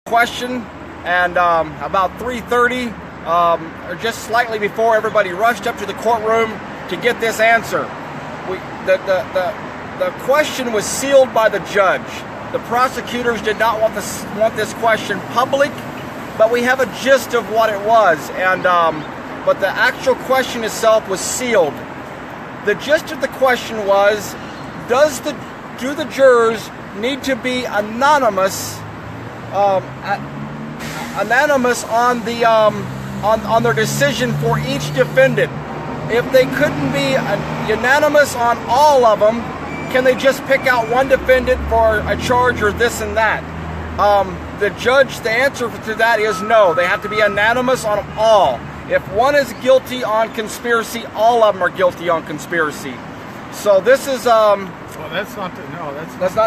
question, and about 3:30, or just slightly before, everybody rushed up to the courtroom to get this answer. The question was sealed by the judge. The prosecutors did not want this question public, but we have a gist of what it was, and but the actual question itself was sealed. The gist of the question was, do the jurors need to be anonymous on their decision for each defendant? If they couldn't be unanimous on all of them, can they just pick out one defendant for a charge or this and that? The answer to that is no. They have to be unanimous on them all. If one is guilty on conspiracy, all of them are guilty on conspiracy. So this is well, that's not.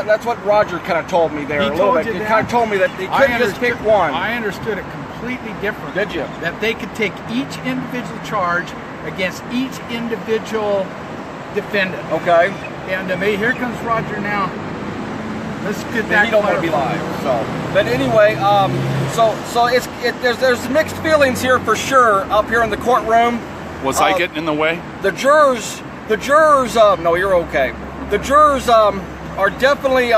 That's what Roger kind of told me there a little bit. He kind of told me that they couldn't just pick one. I understood it completely different. Did you? That they could take each individual charge against each individual defendant. Okay. And here comes Roger now. Let's get that. You don't want to be live. So, but anyway, there's mixed feelings here for sure up here in the courtroom. Was I getting in the way? The jurors. No, you're okay. The jurors are definitely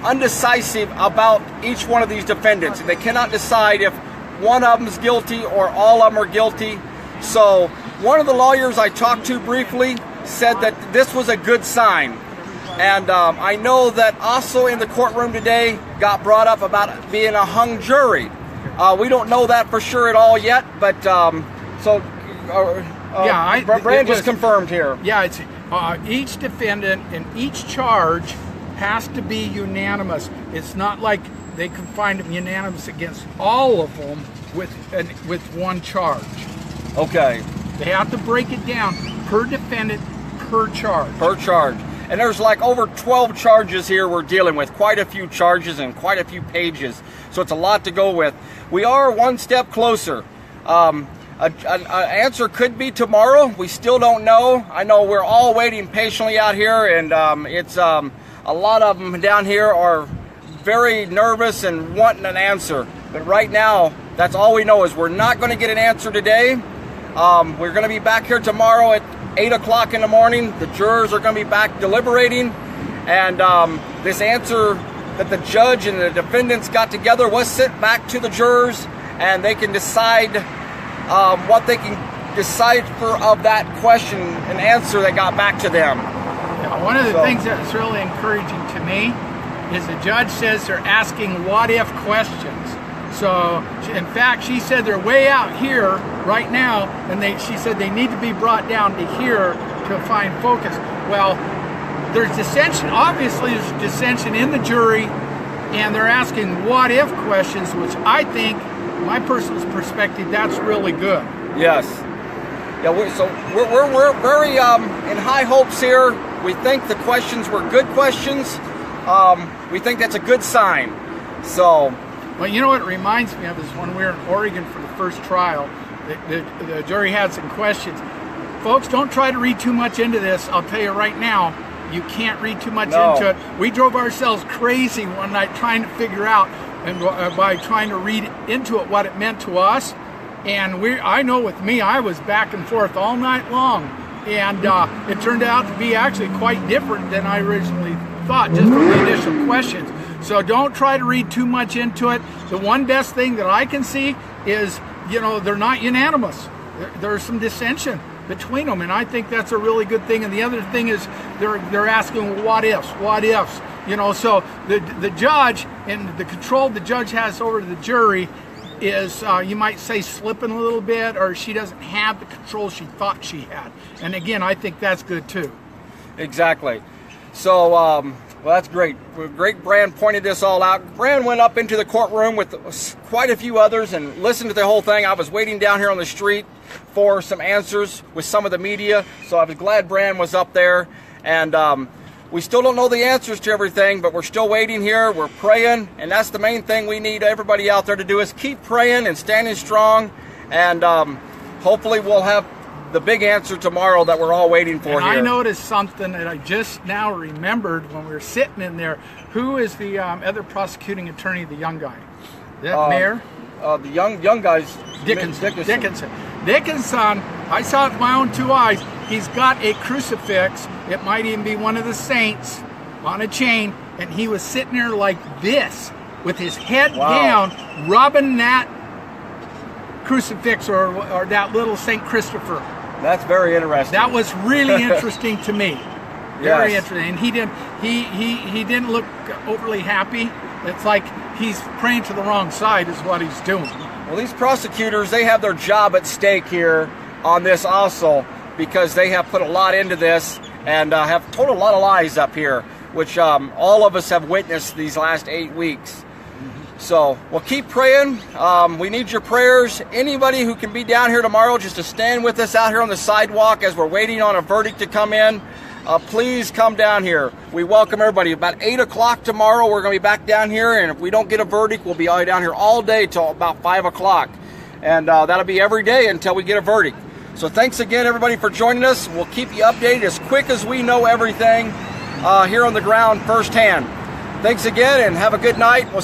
undecisive about each one of these defendants. They cannot decide if one of them is guilty or all of them are guilty. So one of the lawyers I talked to briefly said that this was a good sign. And I know that also in the courtroom today got brought up about being a hung jury. We don't know that for sure at all yet, but Brand just confirmed here. Yeah, it's each defendant and each charge has to be unanimous. It's not like they can find them unanimous against all of them with one charge. Okay. They have to break it down per defendant, per charge. Per charge. And there's like over 12 charges here we're dealing with. Quite a few charges and quite a few pages. So it's a lot to go with. We are one step closer. An answer could be tomorrow. We still don't know. I know we're all waiting patiently out here, and it's a lot of them down here are very nervous and wanting an answer. But right now, that's all we know is we're not going to get an answer today. We're going to be back here tomorrow at 8 o'clock in the morning. The jurors are going to be back deliberating, and this answer that the judge and the defendants got together was sent back to the jurors, and they can decide what they can decipher of that question and answer that got back to them. Now, one of the things that's really encouraging to me is the judge says they're asking what-if questions. So, in fact, she said they're way out here right now, and she said they need to be brought down to here to find focus. Well, there's dissension. Obviously, there's dissension in the jury, and they're asking what-if questions, which I think, my personal perspective, that's really good. Yes. Yeah. We're very in high hopes here. We think the questions were good questions. We think that's a good sign. So. Well, you know what it reminds me of is when we were in Oregon for the first trial, the jury had some questions. Folks, don't try to read too much into this. I'll tell you right now, you can't read too much into it. We drove ourselves crazy one night trying to figure out, and by trying to read into it what it meant to us. And I know with me, I was back and forth all night long. And it turned out to be actually quite different than I originally thought, just from the initial questions. So don't try to read too much into it. The one best thing that I can see is, they're not unanimous. There's some dissension between them, and I think that's a really good thing. And the other thing is they're asking what ifs. So the judge and the control the judge has over the jury is, you might say, slipping a little bit, or she doesn't have the control she thought she had. And again, I think that's good too. Exactly. So, well, that's great. Great. Brand pointed this all out. Brand went up into the courtroom with quite a few others and listened to the whole thing. I was waiting down here on the street for some answers with some of the media, so I was glad Brand was up there. And we still don't know the answers to everything, but we're still waiting here. We're praying, and that's the main thing we need everybody out there to do is keep praying and standing strong. And hopefully we'll have the big answer tomorrow that we're all waiting for and here. I noticed something that I just now remembered when we were sitting in there. Who is the other prosecuting attorney, the young guy? Is that Mayor? The young guys. Dickinson. Dickinson, I saw it with my own 2 eyes. He's got a crucifix. It might even be one of the saints on a chain, and he was sitting there like this with his head down, rubbing that crucifix or that little St. Christopher. That's very interesting. That was really interesting to me. Very Yes. interesting. And he didn't look overly happy. It's like he's praying to the wrong side is what he's doing. Well, these prosecutors, they have their job at stake here on this also, because they have put a lot into this and have told a lot of lies up here, which all of us have witnessed these last 8 weeks. So we'll keep praying. We need your prayers. Anybody who can be down here tomorrow just to stand with us out here on the sidewalk as we're waiting on a verdict to come in, please come down here. We welcome everybody. About 8 o'clock tomorrow, we're going to be back down here, and if we don't get a verdict, we'll be down here all day till about 5 o'clock. And that'll be every day until we get a verdict. So thanks again, everybody, for joining us. We'll keep you updated as quick as we know everything here on the ground firsthand. Thanks again, and have a good night. We'll